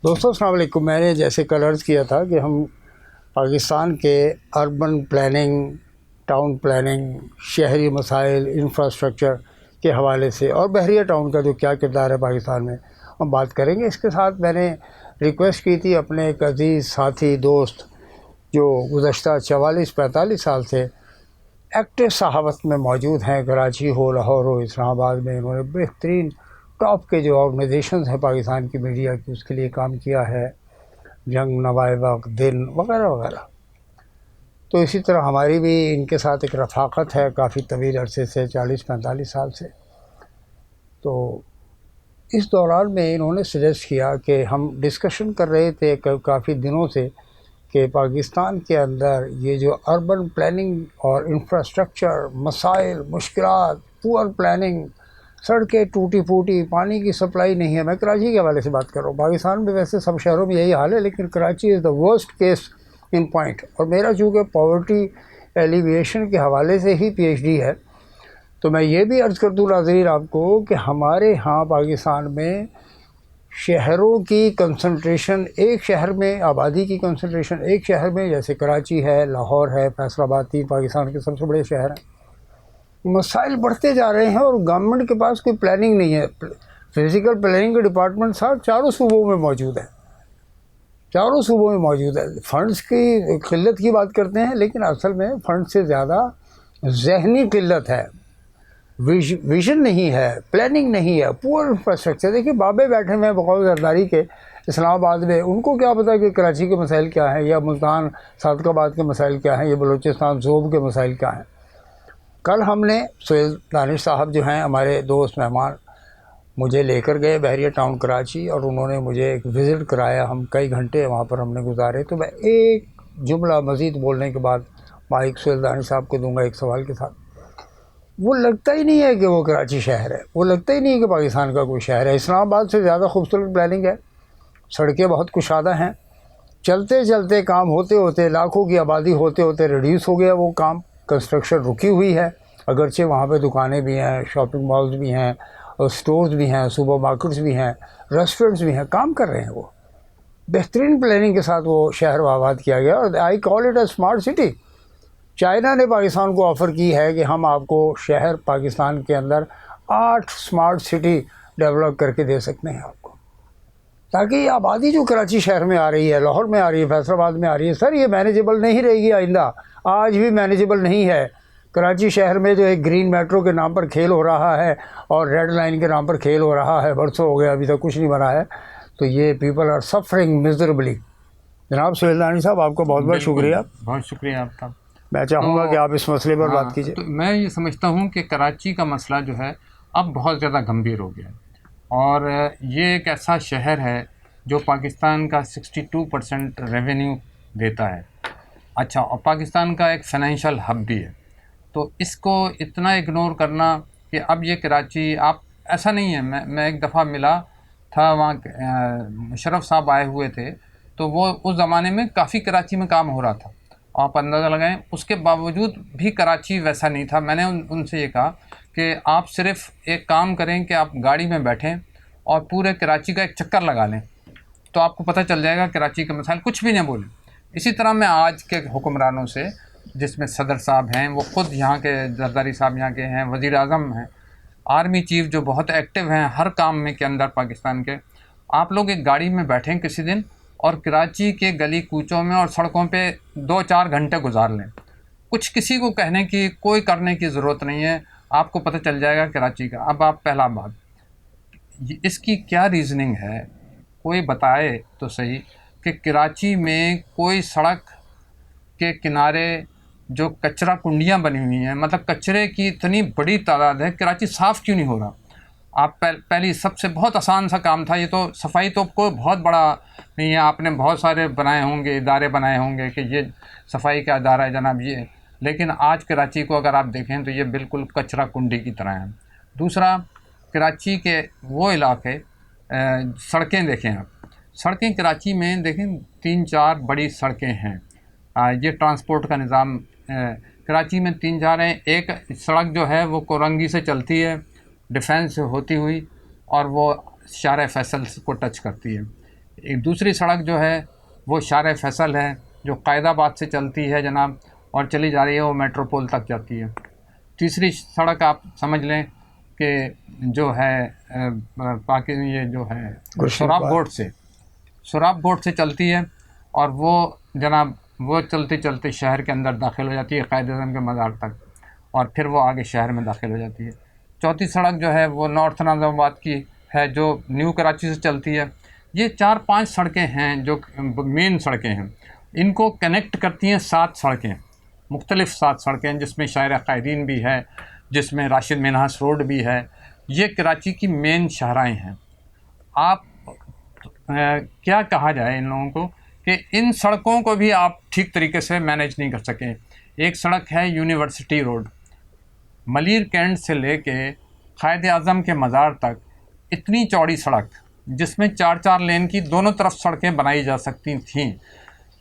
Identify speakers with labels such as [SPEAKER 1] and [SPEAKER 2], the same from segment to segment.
[SPEAKER 1] دوستوں السلام علیکم. میں نے جیسے کل عرض کیا تھا کہ ہم پاکستان کے اربن پلاننگ، ٹاؤن پلاننگ، شہری مسائل، انفراسٹرکچر کے حوالے سے اور بحریہ ٹاؤن کا جو کیا کردار ہے پاکستان میں، ہم بات کریں گے. اس کے ساتھ میں نے ریکویسٹ کی تھی اپنے ایک عزیز ساتھی دوست جو گزشتہ 44-45 سال سے ایکٹیو صحافت میں موجود ہیں، کراچی ہو، لاہور ہو، اسلام آباد میں. انہوں نے بہترین ٹاپ کے جو آرگنائزیشنز ہیں پاکستان کی میڈیا کی، اس کے لیے کام کیا ہے، جنگ، نوائے دن وغیرہ وغیرہ. تو اسی طرح ہماری بھی ان کے ساتھ ایک رفاقت ہے کافی طویل عرصے سے، 40-45 سال سے. تو اس دوران میں انہوں نے سجیسٹ کیا کہ ہم ڈسکشن کر رہے تھے کافی دنوں سے کہ پاکستان کے اندر یہ جو اربن پلاننگ اور انفراسٹرکچر مسائل، مشکلات، پور پلاننگ، سڑکیں ٹوٹی پھوٹی، پانی کی سپلائی نہیں ہے. میں کراچی کے حوالے سے بات کر رہا ہوں. پاکستان میں ویسے سب شہروں میں یہی حال ہے، لیکن Karachi is the worst case in point. اور میرا چونکہ پاورٹی ایلیویشن کے حوالے سے ہی پی ایچ ڈی ہے، تو میں یہ بھی عرض کر دوں ناظرین آپ کو کہ ہمارے ہاں پاکستان میں شہروں کی کنسنٹریشن، ایک شہر میں آبادی کی کنسنٹریشن ایک شہر میں، جیسے کراچی ہے، لاہور ہے، فیصل آباد، 3 پاکستان کے سب سے بڑے شہر ہیں. مسائل بڑھتے جا رہے ہیں اور گورنمنٹ کے پاس کوئی پلاننگ نہیں ہے. فزیکل پلاننگ کے ڈپارٹمنٹ صاحب چاروں صوبوں میں موجود ہے، چاروں صوبوں میں موجود ہے. فنڈز کی قلت کی بات کرتے ہیں، لیکن اصل میں فنڈ سے زیادہ ذہنی قلت ہے، ویژن نہیں ہے، پلاننگ نہیں ہے، پور انفراسٹرکچر. دیکھیے بابے بیٹھے ہوئے ہیں بقول زرداری کے اسلام آباد میں، ان کو کیا پتہ کہ کراچی کے مسائل کیا ہیں، یا ملتان صادق آباد کے مسائل کیا ہیں، یا بلوچستان ذوب کے مسائل کیا ہیں. کل ہم نے سہیل دانش صاحب جو ہیں ہمارے دوست مہمان، مجھے لے کر گئے بحریہ ٹاؤن کراچی، اور انہوں نے مجھے ایک وزٹ کرایا. ہم کئی گھنٹے وہاں پر ہم نے گزارے. تو میں ایک جملہ مزید بولنے کے بعد مائک سہیل دانش صاحب کو دوں گا ایک سوال کے ساتھ. وہ لگتا ہی نہیں ہے کہ وہ کراچی شہر ہے، وہ لگتا ہی نہیں ہے کہ پاکستان کا کوئی شہر ہے. اسلام آباد سے زیادہ خوبصورت پلاننگ ہے، سڑکیں بہت کشادہ ہیں، چلتے چلتے کام ہوتے ہوتے، لاکھوں کی آبادی ہوتے ہوتے ریڈیوس ہو گیا وہ کام. کنسٹرکشن رکی ہوئی ہے، اگرچہ وہاں پہ دکانیں بھی ہیں، شاپنگ مالز بھی ہیں، اور سٹورز بھی ہیں، سپر مارکیٹس بھی ہیں، ریسٹورنٹس بھی ہیں، کام کر رہے ہیں. وہ بہترین پلاننگ کے ساتھ وہ شہر کو آباد کیا گیا، اور I call it a smart city. China نے پاکستان کو آفر کی ہے کہ ہم آپ کو شہر پاکستان کے اندر 8 اسمارٹ سٹی ڈیولپ کر کے دے سکتے ہیں آپ کو، تاکہ یہ آبادی جو کراچی شہر میں آ رہی ہے، لاہور میں آ رہی ہے، فیصل آباد میں آ رہی ہے، سر یہ مینیجیبل نہیں رہے گی آئندہ. آج بھی مینیجیبل نہیں ہے. کراچی شہر میں جو ایک گرین میٹرو کے نام پر کھیل ہو رہا ہے اور ریڈ لائن کے نام پر کھیل ہو رہا ہے، برسوں ہو گیا ابھی تک کچھ نہیں بنا ہے. تو یہ پیپل آر سفرنگ میزربلی. جناب سہیل دانش صاحب، آپ کا بہت بہت شکریہ.
[SPEAKER 2] بہت شکریہ آپ کا.
[SPEAKER 1] میں چاہوں گا کہ آپ اس مسئلے پر بات کیجیے.
[SPEAKER 2] تو میں یہ سمجھتا ہوں کہ کراچی کا مسئلہ جو ہے اب بہت زیادہ گمبھیر ہو گیا ہے، اور یہ ایک ایسا شہر ہے جو پاکستان کا 62% ریونیو دیتا ہے. اچھا، اور پاکستان کا ایک فائنینشیل ہب بھی ہے. تو اس کو اتنا اگنور کرنا کہ اب یہ کراچی، آپ ایسا نہیں ہے. میں ایک دفعہ ملا تھا وہاں، مشرف صاحب آئے ہوئے تھے، تو وہ اس زمانے میں کافی کراچی میں کام ہو رہا تھا. آپ اندازہ لگائیں، اس کے باوجود بھی کراچی ویسا نہیں تھا. میں نے ان سے یہ کہا کہ آپ صرف ایک کام کریں کہ آپ گاڑی میں بیٹھیں اور پورے کراچی کا ایک چکر لگا لیں، تو آپ کو پتہ چل جائے گا کراچی کے مسائل. کچھ بھی نہ بولیں. اسی طرح میں آج کے حکمرانوں سے، جس میں صدر صاحب ہیں، وہ خود یہاں کے، زرداری صاحب یہاں کے ہیں، وزیر اعظم ہیں، آرمی چیف جو بہت ایکٹیو ہیں ہر کام میں کے اندر پاکستان کے، آپ لوگ ایک گاڑی میں بیٹھیں کسی دن اور کراچی کے گلی کوچوں میں اور سڑکوں پہ 2-4 گھنٹے گزار لیں. کچھ کسی کو کہنے کی، کوئی کرنے کی ضرورت نہیں ہے. آپ کو پتہ چل جائے گا کراچی کا. اب آپ پہلا بات، اس کی کیا ریزننگ ہے، کوئی بتائے تو صحیح کہ کراچی میں کوئی سڑک کے کنارے جو کچرا کنڈیاں بنی ہوئی ہیں، مطلب کچرے کی اتنی بڑی تعداد ہے، کراچی صاف کیوں نہیں ہو رہا؟ آپ پہلی سب سے بہت آسان سا کام تھا. یہ تو صفائی تو کوئی بہت بڑا نہیں ہے، آپ نے بہت سارے بنائے ہوں گے، ادارے بنائے ہوں گے کہ یہ صفائی کا ادارہ ہے جناب یہ، لیکن آج کراچی کو اگر آپ دیکھیں تو یہ بالکل کچرا کنڈی کی طرح ہے. دوسرا، کراچی کے وہ علاقے، سڑکیں دیکھیں آپ، سڑکیں کراچی میں دیکھیں 3-4 بڑی سڑکیں ہیں. یہ ٹرانسپورٹ کا نظام کراچی میں 3-4 ہیں. ایک سڑک جو ہے وہ کورنگی سے چلتی ہے، ڈیفینس سے ہوتی ہوئی، اور وہ شارع فیصل کو ٹچ کرتی ہے. ایک دوسری سڑک جو ہے وہ شارع فیصل ہے جو قائد آباد سے چلتی ہے جناب اور چلی جا رہی ہے وہ میٹروپول تک جاتی ہے. تیسری سڑک آپ سمجھ لیں کہ جو ہے یہ جو ہے سوراب بورڈ سے چلتی ہے اور وہ جناب وہ چلتے چلتے شہر کے اندر داخل ہو جاتی ہے قائد اعظم کے مزار تک اور پھر وہ آگے شہر میں داخل ہو جاتی ہے. چوتھی سڑک جو ہے وہ نارتھ نظام آباد کی ہے جو نیو کراچی سے چلتی ہے. یہ 4-5 سڑکیں ہیں جو مین سڑکیں ہیں. ان کو کنیکٹ کرتی ہیں 7 سڑکیں، مختلف 7 سڑکیں جس میں شاہراہ قائدین بھی ہے، جس میں راشد منہاس روڈ بھی ہے. یہ کراچی کی مین شاہراہیں ہیں. آپ کیا کہا جائے ان لوگوں کو کہ ان سڑکوں کو بھی آپ ٹھیک طریقے سے مینیج نہیں کر سکیں. ایک سڑک ہے یونیورسٹی روڈ، ملیر کینٹ سے لے کے قائد اعظم کے مزار تک اتنی چوڑی سڑک جس میں 4 لین کی دونوں طرف سڑکیں بنائی جا سکتی تھیں.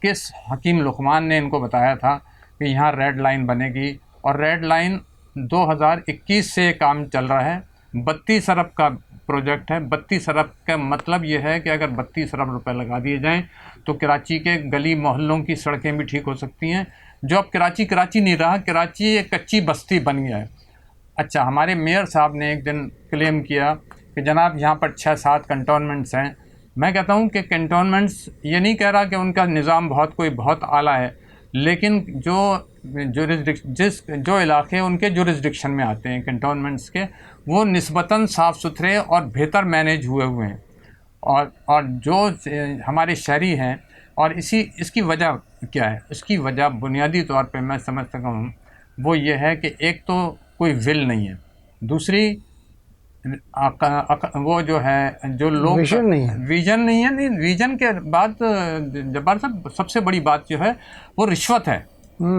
[SPEAKER 2] کس حکیم لقمان نے ان کو بتایا تھا کہ یہاں ریڈ لائن بنے گی اور ریڈ لائن 2021 سے کام چل رہا ہے. 32 ارب کا پروجیکٹ ہے. 32 ارب کا مطلب یہ ہے کہ اگر 32 ارب روپے لگا دیے جائیں تو کراچی کے گلی محلوں کی سڑکیں بھی ٹھیک ہو سکتی ہیں. جو اب کراچی نہیں رہا، کراچی ایک کچی بستی بن گیا ہے. اچھا، ہمارے میئر صاحب نے ایک دن کلیم کیا کہ جناب یہاں پر 6-7 کنٹونمنٹس ہیں. میں کہتا ہوں کہ کنٹونمنٹس یہ نہیں کہہ رہا کہ ان کا نظام بہت اعلیٰ ہے، لیکن جو علاقے ان کے جورسڈکشن میں آتے ہیں کنٹونمنٹس کے، وہ نسبتاً صاف ستھرے اور بہتر مینیج ہوئے ہیں. اور جو ہمارے شہری ہیں، اور اس کی وجہ کیا ہے؟ اس کی وجہ بنیادی طور پہ میں سمجھ سکتا ہوں وہ یہ ہے کہ ایک تو کوئی ول نہیں ہے، دوسری وہ جو ہے جو لوگ
[SPEAKER 1] ویژن نہیں ہے.
[SPEAKER 2] ویژن کے بعد جبار صاحب سب سے بڑی بات جو ہے وہ رشوت ہے.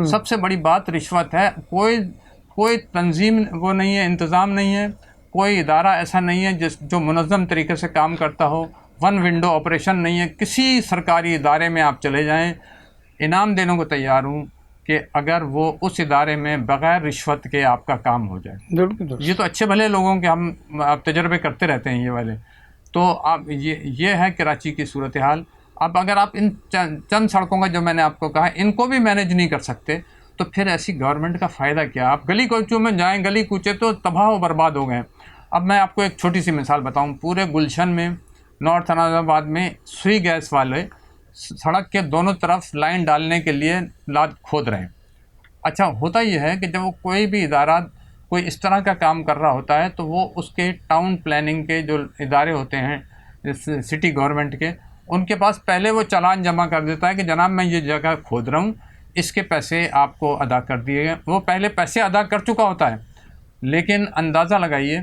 [SPEAKER 2] سب سے بڑی بات رشوت ہے. کوئی تنظیم وہ نہیں ہے، انتظام نہیں ہے، کوئی ادارہ ایسا نہیں ہے جو منظم طریقے سے کام کرتا ہو. ون ونڈو آپریشن نہیں ہے. کسی سرکاری ادارے میں آپ چلے جائیں، انعام دینے کو تیار ہوں کہ اگر وہ اس ادارے میں بغیر رشوت کے آپ کا کام ہو جائے. یہ تو اچھے بھلے لوگوں کے ہم آپ تجربے کرتے رہتے ہیں یہ والے. تو آپ یہ ہے کراچی کی صورتحال. اب اگر آپ ان چند سڑکوں کا جو میں نے آپ کو کہا ان کو بھی مینیج نہیں کر سکتے تو پھر ایسی گورنمنٹ کا فائدہ کیا؟ آپ گلی کوچوں میں جائیں، گلی کوچے تو تباہ و برباد ہو گئے. اب میں آپ کو ایک چھوٹی سی مثال بتاؤں. پورے گلشن میں نارتھ نظام آباد میں سوئی گیس والے سڑک کے دونوں طرف لائن ڈالنے کے لیے لاد کھود رہے ہیں. اچھا، ہوتا یہ ہے کہ جب وہ کوئی بھی ادارہ کوئی اس طرح کا کام کر رہا ہوتا ہے تو وہ اس کے ٹاؤن پلاننگ کے جو ادارے ہوتے ہیں سٹی گورنمنٹ کے، ان کے پاس پہلے وہ چالان جمع کر دیتا ہے کہ جناب میں یہ جگہ کھود رہا ہوں، اس کے پیسے آپ کو ادا کر دیے گئے. وہ پہلے پیسے ادا کر چکا ہوتا ہے، لیکن اندازہ لگائیے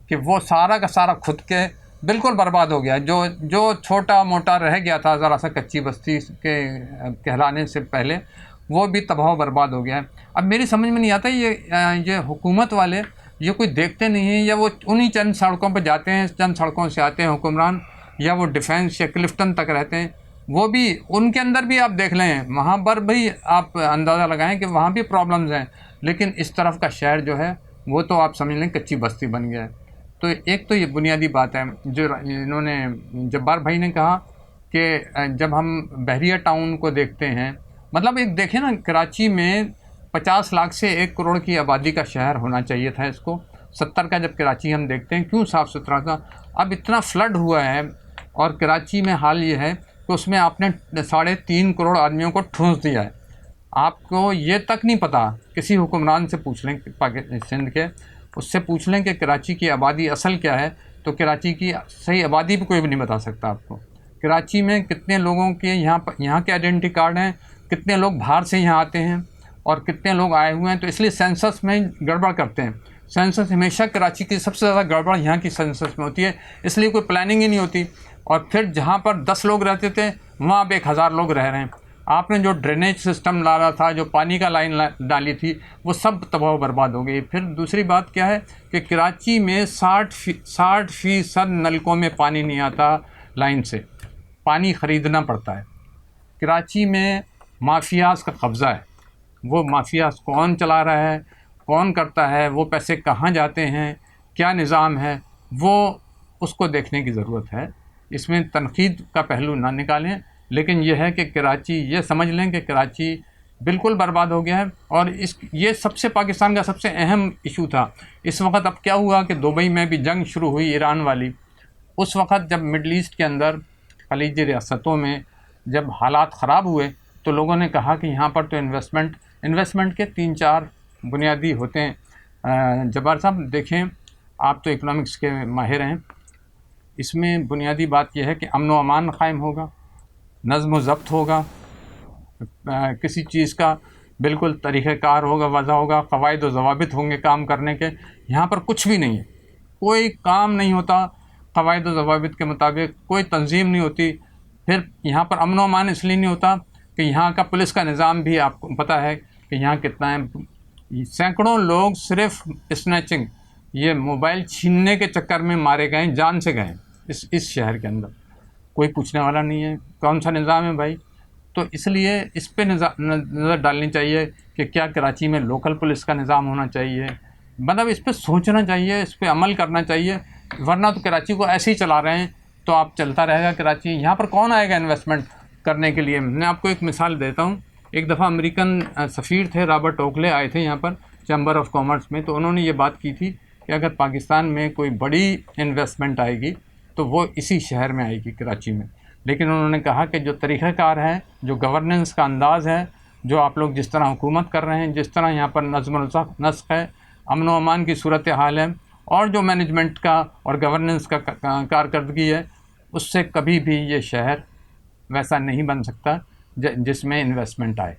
[SPEAKER 2] کہ وہ سارا کا سارا خود کے بالکل برباد ہو گیا. جو چھوٹا موٹا رہ گیا تھا ذرا سا کچی بستی کے کہلانے سے پہلے، وہ بھی تباہ و برباد ہو گیا. اب میری سمجھ میں نہیں آتا یہ حکومت والے یہ کوئی دیکھتے نہیں ہیں، یا وہ انہی چند سڑکوں پہ جاتے ہیں، چند سڑکوں سے آتے ہیں حکمران، یا وہ ڈیفینس یا کلفٹن تک رہتے ہیں. وہ بھی ان کے اندر بھی آپ دیکھ لیں وہاں پر بھی آپ اندازہ لگائیں کہ وہاں بھی پرابلمز ہیں، لیکن اس طرف کا شہر جو ہے وہ تو آپ سمجھ لیں کچی بستی بن گیا ہے. تو ایک تو یہ بنیادی بات ہے جو انہوں نے جبار بھائی نے کہا کہ جب ہم بحریہ ٹاؤن کو دیکھتے ہیں، مطلب ایک دیکھیں نا، کراچی میں 50 لاکھ سے 1 کروڑ کی آبادی کا شہر ہونا چاہیے تھا. اس کو 70 کا جب کراچی ہم دیکھتے ہیں کیوں صاف ستھرا تھا. اب اتنا فلڈ ہوا ہے اور کراچی میں حال یہ ہے کہ اس میں آپ نے 3.5 کروڑ آدمیوں کو ٹھونس دیا ہے. آپ کو یہ تک نہیں پتہ، کسی حکمران سے پوچھ لیں سندھ کے، اس سے پوچھ لیں کہ کراچی کی آبادی اصل کیا ہے، تو کراچی کی صحیح آبادی بھی کوئی بھی نہیں بتا سکتا آپ کو. کراچی میں کتنے لوگوں کے یہاں کے آئیڈینٹی کارڈ ہیں، کتنے لوگ باہر سے یہاں آتے ہیں اور کتنے لوگ آئے ہوئے ہیں. تو اس لیے سینسس میں گڑبڑ کرتے ہیں. سینسس ہمیشہ کراچی کی سب سے زیادہ گڑبڑ یہاں کی سینسس میں ہوتی ہے، اس لیے کوئی پلاننگ ہی نہیں ہوتی. اور پھر جہاں پر 10 لوگ رہتے تھے وہاں اب 1000 لوگ رہ رہے ہیں. آپ نے جو ڈرینیج سسٹم لانا تھا، جو پانی کا لائن ڈالی تھی، وہ سب تباہ و برباد ہو گئی. پھر دوسری بات کیا ہے کہ کراچی میں 60% نلکوں میں پانی نہیں آتا، لائن سے پانی خریدنا پڑتا ہے. کراچی میں مافیاز کا قبضہ ہے. وہ مافیاز کون چلا رہا ہے، کون کرتا ہے، وہ پیسے کہاں جاتے ہیں، کیا نظام ہے، وہ اس کو دیکھنے کی ضرورت ہے. اس میں تنقید کا پہلو نہ نکالیں، لیکن یہ ہے کہ کراچی، یہ سمجھ لیں کہ کراچی بالکل برباد ہو گیا ہے، اور یہ سب سے پاکستان کا سب سے اہم ایشو تھا اس وقت۔ اب کیا ہوا کہ دبئی میں بھی جنگ شروع ہوئی ایران والی، اس وقت جب مڈل ایسٹ کے اندر خلیجی ریاستوں میں جب حالات خراب ہوئے تو لوگوں نے کہا کہ یہاں پر تو انویسٹمنٹ کے 3-4 بنیادی ہوتے ہیں۔ جبار صاحب دیکھیں، آپ تو اکنامکس کے ماہر ہیں، اس میں بنیادی بات یہ ہے کہ امن و امان قائم ہوگا، نظم و ضبط ہوگا، کسی چیز کا بالکل طریقہ کار ہوگا، وضع ہوگا، قواعد و ضوابط ہوں گے کام کرنے کے۔ یہاں پر کچھ بھی نہیں ہے، کوئی کام نہیں ہوتا قواعد و ضوابط کے مطابق، کوئی تنظیم نہیں ہوتی۔ پھر یہاں پر امن و امان اس لیے نہیں ہوتا کہ یہاں کا پولیس کا نظام بھی آپ کو پتہ ہے کہ یہاں کتنا ہے۔ سینکڑوں لوگ صرف اسنیچنگ، یہ موبائل چھیننے کے چکر میں مارے گئے، جان سے گئے اس شہر کے اندر، کوئی پوچھنے والا نہیں ہے کون سا نظام ہے بھائی۔ تو اس لیے اس پہ نظر ڈالنی چاہیے کہ کیا کراچی میں لوکل پولیس کا نظام ہونا چاہیے، مطلب اس پہ سوچنا چاہیے، اس پہ عمل کرنا چاہیے، ورنہ تو کراچی کو ایسے ہی چلا رہے ہیں تو آپ چلتا رہے گا کراچی۔ یہاں پر کون آئے گا انویسٹمنٹ کرنے کے لیے؟ میں آپ کو ایک مثال دیتا ہوں۔ ایک دفعہ امریکن سفیر تھے رابرٹ اوکلے، آئے تھے یہاں پر چیمبر آف کامرس میں، تو انہوں نے یہ بات کی تھی کہ اگر پاکستان میں کوئی بڑی انویسٹمنٹ آئے گی تو وہ اسی شہر میں آئے گی، کراچی میں۔ لیکن انہوں نے کہا کہ جو طریقہ کار ہے، جو گورننس کا انداز ہے، جو آپ لوگ جس طرح حکومت کر رہے ہیں، جس طرح یہاں پر نظم و نسق ہے، امن و امان کی صورتحال ہے، اور جو مینجمنٹ کا اور گورننس کا کارکردگی ہے، اس سے کبھی بھی یہ شہر ویسا نہیں بن سکتا جس میں انویسٹمنٹ آئے۔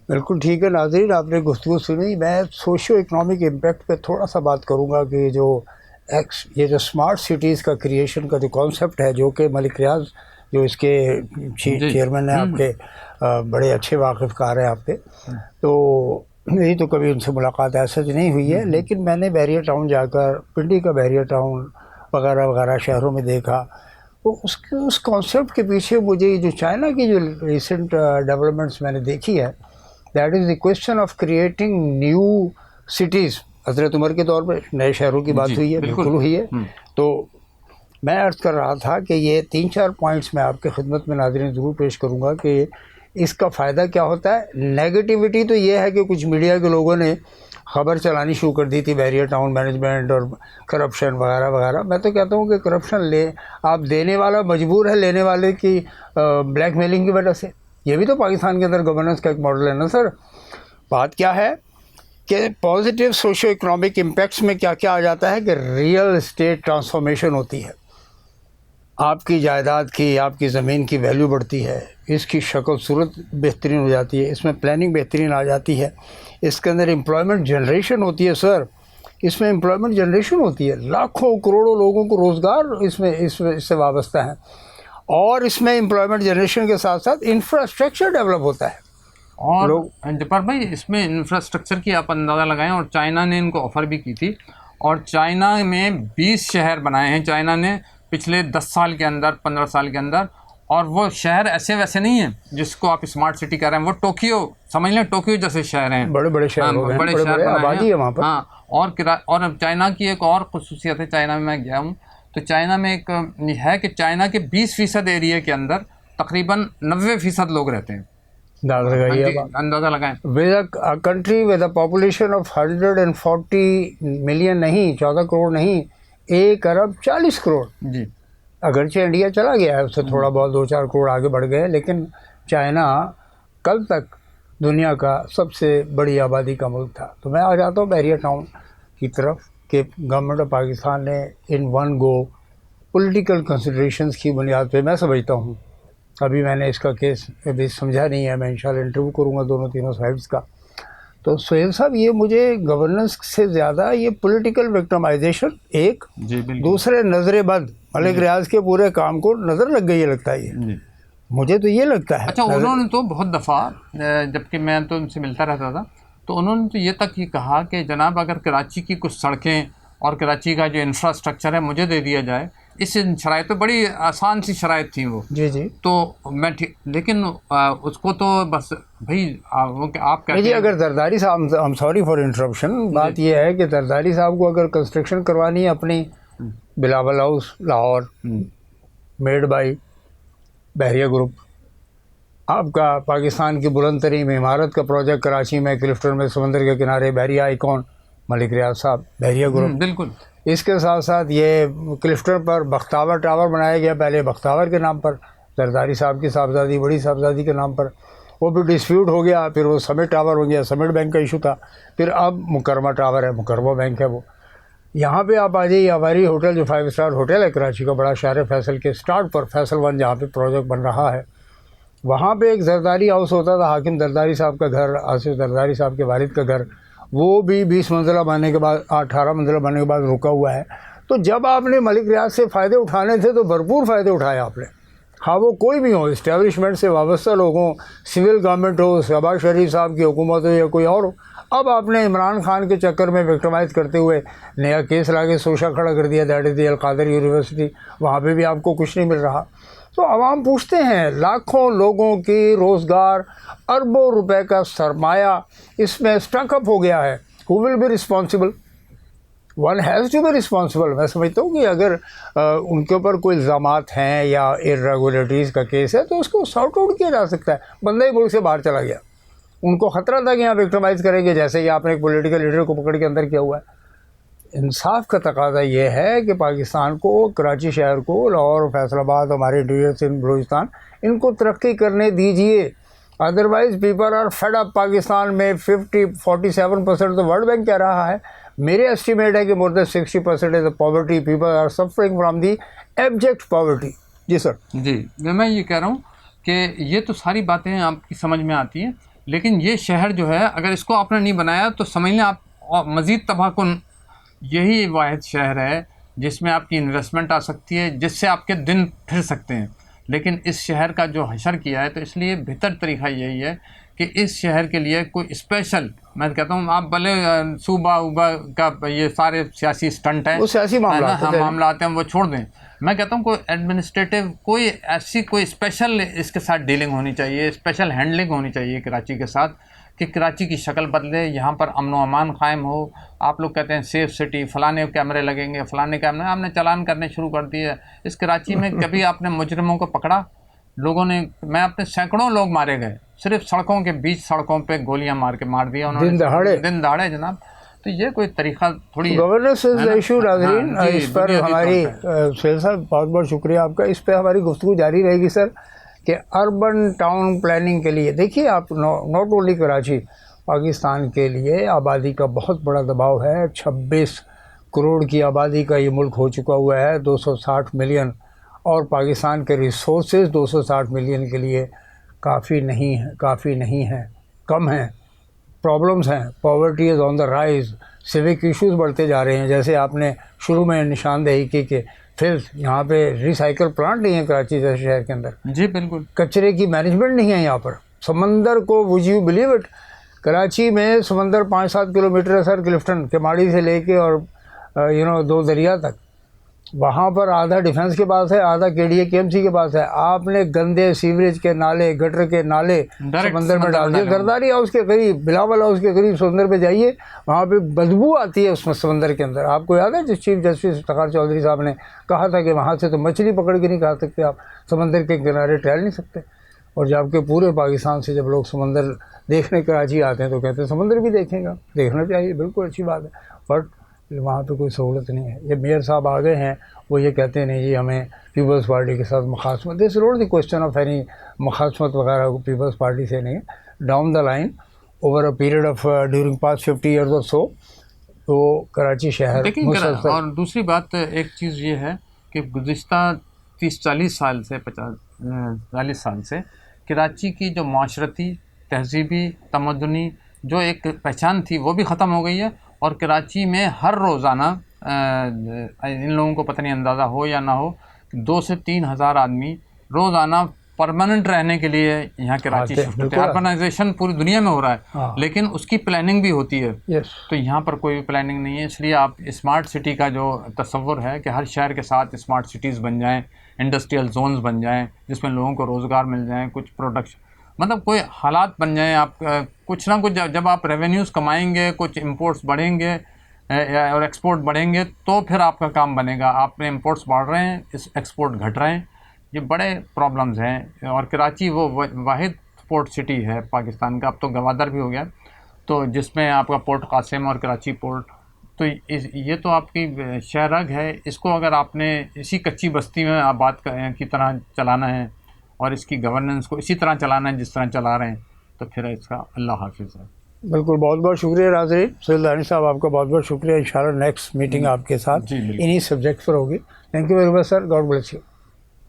[SPEAKER 1] بالکل ٹھیک ہے ناظرین، آپ نے گفتگو سنی۔ میں سوشیو اکنامک امپیکٹ پہ تھوڑا سا بات کروں گا کہ یہ جو اسمارٹ سٹیز کا کریشن کا جو کانسیپٹ ہے، جو کہ ملک ریاض جو اس کے چیئرمین ہیں آپ کے، بڑے اچھے واقف کار ہیں آپ کے، تو میری تو کبھی ان سے ملاقات ایسا نہیں ہوئی ہے، لیکن میں نے بحریہ ٹاؤن جا کر، پنڈی کا بحریہ ٹاؤن وغیرہ وغیرہ شہروں میں دیکھا، تو اس کانسیپٹ کے پیچھے مجھے جو چائنا کی جو ریسنٹ ڈیولپمنٹس میں نے دیکھی ہے، that is the question of creating new cities. حضرت عمر کے دور پہ نئے شہروں کی بات ہوئی ہے، بالکل ہوئی ہے۔ تو میں عرض کر رہا تھا کہ یہ 3-4 پوائنٹس میں آپ کے خدمت میں ناظرین ضرور پیش کروں گا کہ اس کا فائدہ کیا ہوتا ہے۔ نیگیٹیوٹی تو یہ ہے کہ کچھ میڈیا کے لوگوں نے خبر چلانی شروع کر دی تھی بحریہ ٹاؤن مینجمنٹ اور کرپشن وغیرہ وغیرہ۔ میں تو کہتا ہوں کہ کرپشن آپ دینے والا مجبور ہے لینے والے کی بلیک میلنگ کی وجہ سے۔ یہ بھی تو پاکستان کے اندر گورننس کا ایک ماڈل ہے نا سر۔ بات کیا ہے کہ پازیٹیو سوشو اکنامک امپیکٹس میں کیا کیا آ جاتا ہے کہ ریئل اسٹیٹ ٹرانسفارمیشن ہوتی ہے، آپ کی جائیداد کی، آپ کی زمین کی ویلیو بڑھتی ہے، اس کی شکل صورت بہترین ہو جاتی ہے، اس میں پلاننگ بہترین آ جاتی ہے، اس کے اندر امپلائمنٹ جنریشن ہوتی ہے سر، اس میں امپلائمنٹ جنریشن ہوتی ہے، لاکھوں کروڑوں لوگوں کو روزگار اس سے وابستہ ہیں، اور اس میں امپلائمنٹ جنریشن کے ساتھ ساتھ انفراسٹرکچر ڈیولپ ہوتا ہے۔
[SPEAKER 2] اور جبار بھائی اس میں انفراسٹرکچر کی آپ اندازہ لگائیں، اور چائنا نے ان کو آفر بھی کی تھی، اور چائنا میں 20 شہر بنائے ہیں چائنا نے پچھلے 10 سال کے اندر، 15 سال کے اندر، اور وہ شہر ایسے ویسے نہیں ہیں جس کو آپ اسمارٹ سٹی کہہ رہے ہیں، وہ ٹوکیو سمجھ لیں، ٹوکیو جیسے شہر ہیں،
[SPEAKER 1] بڑے بڑے شہر ہو گئے ہیں،
[SPEAKER 2] بڑے شہر
[SPEAKER 1] آبادی ہے وہاں پر۔
[SPEAKER 2] ہاں، اور چائنا کی ایک اور خصوصیت ہے، چائنا میں گیا ہوں تو چائنا میں ایک ہے کہ چائنا کے 20% ایریا کے اندر تقریباً 90% لوگ رہتے ہیں۔ اندازہ لگائیں،
[SPEAKER 1] with a country with a population of 140 million, نہیں 14 کروڑ نہیں، 1 ارب 40 کروڑ۔
[SPEAKER 2] جی،
[SPEAKER 1] اگرچہ انڈیا چلا گیا ہے اس سے تھوڑا بہت 2-4 کروڑ آگے بڑھ گئے، لیکن چائنا کل تک دنیا کا سب سے بڑی آبادی کا ملک تھا۔ تو میں آ جاتا ہوں بحریہ ٹاؤن کی طرف کہ گورنمنٹ آف پاکستان نے in one go political considerations کی بنیاد پہ، میں سمجھتا ہوں، ابھی میں نے اس کا کیس ابھی سمجھا نہیں ہے، میں انشاءاللہ انٹرویو کروں گا دونوں تینوں سائڈس کا، تو سہیل صاحب یہ مجھے گورننس سے زیادہ یہ پولیٹیکل وکٹمائزیشن ایک، دوسرے نظر بد ملک ریاض کے پورے کام کو نظر لگ گئی ہے لگتا ہے، یہ مجھے تو یہ لگتا ہے۔
[SPEAKER 2] اچھا، انہوں نے تو بہت دفعہ، جبکہ میں تو ان سے ملتا رہتا تھا، تو انہوں نے تو یہ تک ہی کہا کہ جناب اگر کراچی کی کچھ سڑکیں اور کراچی کا جو انفراسٹرکچر ہے مجھے دے دیا جائے، اس شرائط تو بڑی آسان سی شرائط تھیں وہ، جی، تو میں لیکن اس کو تو بس بھائی آپ کہتے
[SPEAKER 1] ہیں اگر زرداری صاحب، I'm sorry for interruption، بات یہ ہے کہ زرداری صاحب کو اگر کنسٹرکشن کروانی ہے اپنی Bilawal house Lahore, made by بحریہ گروپ. آپ کا پاکستان کی بلند ترین عمارت کا پروجیکٹ کراچی میں کلفٹن میں سمندر کے کنارے بحریہ آئیکن ملک ریاض صاحب بحریہ گروپ.
[SPEAKER 2] بالکل.
[SPEAKER 1] اس کے ساتھ ساتھ یہ کلفٹن پر بختاور ٹاور بنایا گیا، پہلے بختاور کے نام پر، زرداری صاحب کی صاحبزادی بڑی صاحبزادی کے نام پر. وہ بھی ڈسپیوٹ ہو گیا، پھر وہ سمٹ ٹاور ہو گیا، سمٹ بینک کا ایشو تھا. پھر اب مکرمہ ٹاور ہے، مکرمہ بینک ہے وہ. یہاں پہ آپ آ جائیے، ہماری ہوٹل جو 5 اسٹار ہوٹل ہے کراچی کا، بڑا شہر فیصل کے اسٹارٹ پر، فیصل 1 جہاں پہ پروجیکٹ بن رہا ہے، وہاں پہ ایک زرداری ہاؤس ہوتا تھا، حاکم زرداری صاحب کا گھر، آصف زرداری صاحب کے والد کا گھر. وہ بھی 20 منزلہ بننے کے بعد 18 منزلہ بننے کے بعد رکا ہوا ہے. تو جب آپ نے ملک ریاض سے فائدے اٹھانے تھے تو بھرپور فائدے اٹھائے آپ نے، ہاں وہ کوئی بھی ہو، اسٹیبلشمنٹ سے وابستہ لوگ ہوں، سول گورنمنٹ ہو، شہباز شریف صاحب کی حکومت ہو یا کوئی اور ہو. اب آپ نے عمران خان کے چکر میں وکٹمائز کرتے ہوئے نیا کیس لا کے سوشا کھڑا کر دیا، that is the Qadir university. وہاں پہ بھی آپ کو کچھ نہیں مل رہا. تو عوام پوچھتے ہیں، لاکھوں لوگوں کی روزگار، اربوں روپے کا سرمایہ اس میں اسٹک اپ ہو گیا ہے. Who will be responsible? One has to be responsible. میں سمجھتا ہوں کہ اگر ان کے اوپر کوئی الزامات ہیں یا ارریگولیٹریز کا کیس ہے تو اس کو سارٹ آؤٹ کیا جا سکتا ہے. بندہ ہی ملک سے باہر چلا گیا، ان کو خطرہ تھا کہ یہاں وکٹمائز کریں گے، جیسے کہ آپ نے ایک پولیٹیکل لیڈر کو پکڑ کے اندر کیا ہوا ہے. انصاف کا تقاضا یہ ہے کہ پاکستان کو، کراچی شہر کو، لاہور، فیصل آباد، ہمارے ڈیویژن سندھ، بلوچستان، ان کو ترقی کرنے دیجئے. Otherwise people are fed up. Pakistan میں 47% تو ورلڈ بینک کہہ رہا ہے، میرے اسٹیمیٹ ہے کہ more than 60% is poverty. People are suffering from the abject poverty. جی سر.
[SPEAKER 2] جی میں یہ کہہ رہا ہوں کہ یہ تو ساری باتیں آپ کی سمجھ میں آتی ہیں، لیکن یہ شہر جو ہے اگر اس کو آپ نے نہیں بنایا تو سمجھ لیں آپ مزید تباہ کن. یہی واحد شہر ہے جس میں آپ کی انویسٹمنٹ آ سکتی ہے، جس سے آپ کے دن پھر سکتے ہیں. لیکن اس شہر کا جو حشر کیا ہے، تو اس لیے بہتر طریقہ یہی ہے کہ اس شہر کے لیے کوئی اسپیشل، میں کہتا ہوں آپ بھلے صوبہ کا یہ سارے سیاسی اسٹنٹ ہیں،
[SPEAKER 1] وہ سیاسی
[SPEAKER 2] معاملات ہیں، وہ چھوڑ دیں. میں کہتا ہوں کوئی ایڈمنسٹریٹو، کوئی ایسی کوئی اسپیشل اس کے ساتھ ڈیلنگ ہونی چاہیے، اسپیشل ہینڈلنگ ہونی چاہیے کراچی کے ساتھ، کہ کراچی کی شکل بدلے، یہاں پر امن و امان قائم ہو. آپ لوگ کہتے ہیں سیف سٹی، فلانے کیمرے لگیں گے، فلانے کیمرے، آپ نے چالان کرنے شروع کر دیے. اس کراچی میں کبھی آپ نے مجرموں کو پکڑا؟ لوگوں نے، میں اپنے سینکڑوں لوگ مارے گئے صرف سڑکوں کے بیچ، سڑکوں پہ گولیاں مار دیا انہوں نے، دن دہاڑے جناب. تو یہ کوئی طریقہ تھوڑی
[SPEAKER 1] گورننس از ایشو. ناظرین، اس پر ہماری سہیل صاحب بہت بہت شکریہ آپ کا. اس پہ ہماری گفتگو جاری رہے گی سر، کہ اربن ٹاؤن پلاننگ کے لیے دیکھیے آپ، ناٹ اونلی کراچی، پاکستان کے لیے آبادی کا بہت بڑا دباؤ ہے. 26 کروڑ کی آبادی کا یہ ملک ہو چکا ہوا ہے، 260 ملین، اور پاکستان کے ریسورسز 260 ملین کے لیے کافی نہیں ہیں، کم ہیں. پرابلمز ہیں، poverty is on the rise, civic issues بڑھتے جا رہے ہیں. جیسے آپ نے شروع میں نشاندہی کی کہ پھر یہاں پہ ریسائیکل پلانٹ نہیں ہے کراچی جیسے شہر کے اندر.
[SPEAKER 2] جی بالکل.
[SPEAKER 1] کچرے کی مینجمنٹ نہیں ہے یہاں پر. سمندر کو، would you believe it, Karachi میں سمندر 5-7 کلومیٹر ہے سر، کلفٹن کے ماڑی سے لے کے اور 2 دریا تک. وہاں پر آدھا ڈیفنس کے پاس ہے، آدھا KDA KMC کے پاس ہے. آپ نے گندے سیوریج کے نالے، گٹر کے نالے سمندر میں ڈال دیے. زرداری ہاؤس کے قریب، بلاول ہاؤس کے قریب سمندر پہ جائیے، وہاں پہ بدبو آتی ہے اس میں سمندر کے اندر. آپ کو یاد ہے جس چیف جسٹس افتخار چودھری صاحب نے کہا تھا کہ وہاں سے تو مچھلی پکڑ کے نہیں کھا سکتے آپ، سمندر کے کنارے ٹہل نہیں سکتے. اور جب کہ پورے پاکستان سے جب لوگ سمندر دیکھنے کراچی آتے ہیں تو کہتے ہیں سمندر بھی دیکھیں گا، دیکھنا چاہیے، بالکل اچھی بات ہے. بٹ وہاں پہ کوئی سہولت نہیں ہے. یہ میئر صاحب آ گئے ہیں، وہ یہ کہتے ہیں نہیں جی ہمیں پیپلز پارٹی کے ساتھ مخاصمت. This not the question of any مخاصمت وغیرہ پیپلز پارٹی سے نہیں ہے. Down the line over a period of during past 50 years اور سو، تو کراچی شہر مسلسل.
[SPEAKER 2] اور دوسری بات ایک چیز یہ ہے کہ گزشتہ 30-40 سال سے 40 سال سے کراچی کی جو معاشرتی، تہذیبی، تمدنی جو ایک پہچان تھی وہ بھی ختم ہو گئی ہے. اور کراچی میں ہر روزانہ ان لوگوں کو پتہ نہیں اندازہ ہو یا نہ ہو، 2 سے 3 ہزار آدمی روزانہ پرماننٹ رہنے کے لیے یہاں کراچی شفٹ ہوتے ہیں. اربنائزیشن پوری دنیا میں ہو رہا ہے، لیکن اس کی پلاننگ بھی ہوتی ہے. تو یہاں پر کوئی پلاننگ نہیں ہے. اس لیے آپ اسمارٹ سٹی کا جو تصور ہے کہ ہر شہر کے ساتھ اسمارٹ سٹیز بن جائیں، انڈسٹریل زونز بن جائیں جس میں لوگوں کو روزگار مل جائیں، کچھ پروڈکشن، مطلب کوئی حالات بن جائیں. آپ کچھ نہ کچھ جب آپ ریونیوز کمائیں گے، کچھ امپورٹس بڑھیں گے اور ایکسپورٹ بڑھیں گے تو پھر آپ کا کام بنے گا. آپ نے امپورٹس بڑھ رہے ہیں، ایکسپورٹ گھٹ رہے ہیں. یہ بڑے پرابلمز ہیں. اور کراچی وہ واحد پورٹ سٹی ہے پاکستان کا، اب تو گوادر بھی ہو گیا، تو جس میں آپ کا پورٹ قاسم اور کراچی پورٹ، تو یہ تو آپ کی شہرگ ہے. اس کو اگر آپ نے اسی کچی بستی میں آباد کی طرح چلانا ہے اور اس کی گورننس کو اسی طرح چلانا ہے جس طرح چلا رہے ہیں، تو پھر اس کا اللہ حافظ ہے.
[SPEAKER 1] بالکل، بہت بہت شکریہ ناظرین. سہیل دانش صاحب آپ کا بہت بہت شکریہ. انشاءاللہ نیکسٹ میٹنگ آپ کے ساتھ
[SPEAKER 2] جی بالکل.
[SPEAKER 1] انہی سبجیکٹ پر ہوگی. Thank you very much sir. God bless you.